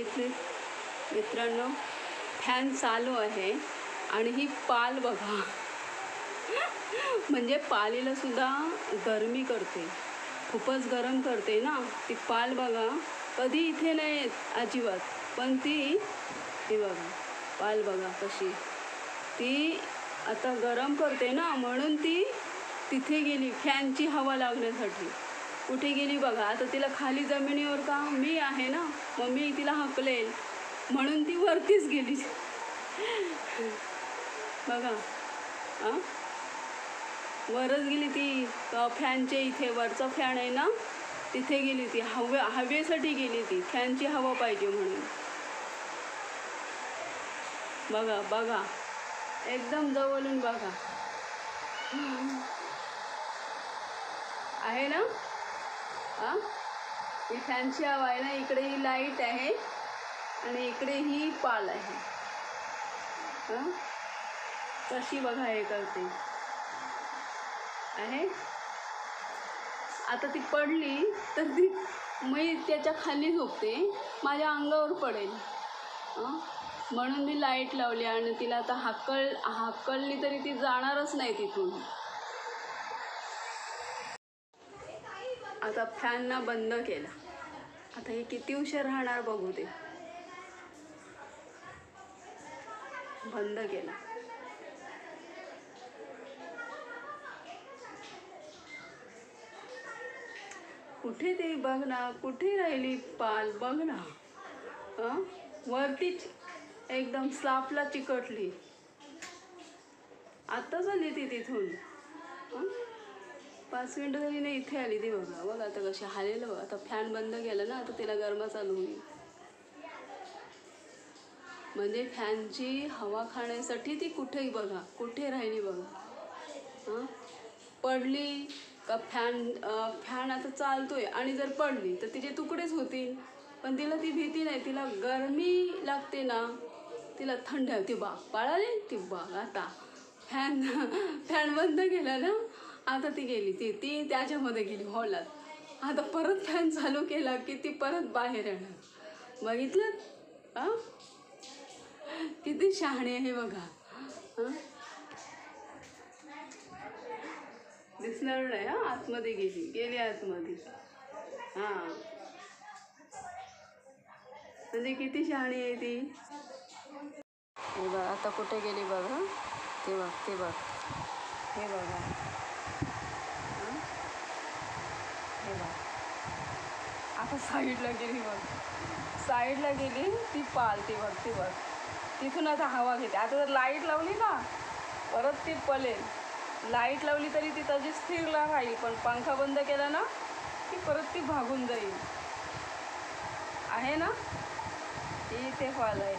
इथे मित्रांनो फॅन चालू आहे आणि ही पाल बघा म्हणजे पालीला सुद्धा गरमी करते, खूपच गरम करते ना ती पाल बघा. कधी इथे नाही येत अजिबात, पण ती हे बघा पाल बघा कशी ती आता गरम करते ना, म्हणून ती तिथे गेली फॅनची हवा लागण्यासाठी. कुठे गेली बघा. आता तिला खाली जमिनीवर का मी आहे ना, मग मी तिला हाकलेल म्हणून ती वरतीच गेली बघा. वरच गेली ती फॅनच्या इथे, वरचा फॅन आहे ना तिथे गेली ती. हवेसाठी गेली ती, फॅनची हवा पाहिजे म्हणून. बघा बघा एकदम जवळून बघा आहे ना. ही फॅनची हवा आहे ना, इकडे ही लाईट आहे आणि इकडे ही पाल आहे. कशी बघा हे करते आहे. आता ती पडली तर ती मी त्याच्या खाली झोपते, माझ्या अंगावर पडेल म्हणून मी लाईट लावली आणि तिला आता हाकलली तरी ती जाणारच नाही तिथून. आता फॅन ना बंद केला. आता हे किती उशीर राहणार बघू दे. बंद केला. कुठे ते बघ ना, कुठे राहिली पाल बघ ना. वरतीच एकदम स्लापला चिकटली. आत्ताच आली ती तिथून 5 मिनटं झाली नाही इथे आली ती. बघा बघा आता कशी हालेलं. आता फॅन बंद केला ना, आता तिला गरमा चालू होईल. म्हणजे फॅनची हवा खाण्यासाठी ती कुठेही बघा कुठे राहिली बघा. पडली का फॅन आता चालतोय आणि जर पडली तर तिचे तुकडेच होतील, पण तिला ती भीती नाही. तिला गरमी लागते ना, तिला थंड ती बाग पाळाली ती बाग. आता फॅन बंद केला ना, आता ती गेली ती त्याच्यामध्ये गेली हॉलात. आता परत फॅन चालू केला की ती परत बाहेर येणार. बघितलं किती शहाणी आहे बघा. दिसणार नाही आतमध्ये गेली आतमध्ये. म्हणजे किती शहाणी आहे ती. हे बघ आता कुठे गेली बघा. ते बघ हे बघा. हे बघ आता साईडला गेली बघ. साईडला गेली ती पाल. ती बघ तिथून आता हवा घेते. आता जर लाईट लावली ना परत ती पलेल. लाईट लावली तरी ती तशी स्थिरला राहील, पण पंखा बंद केला ना की परत ती भागून जाईल. आहे ना, ती इथे पाल आहे.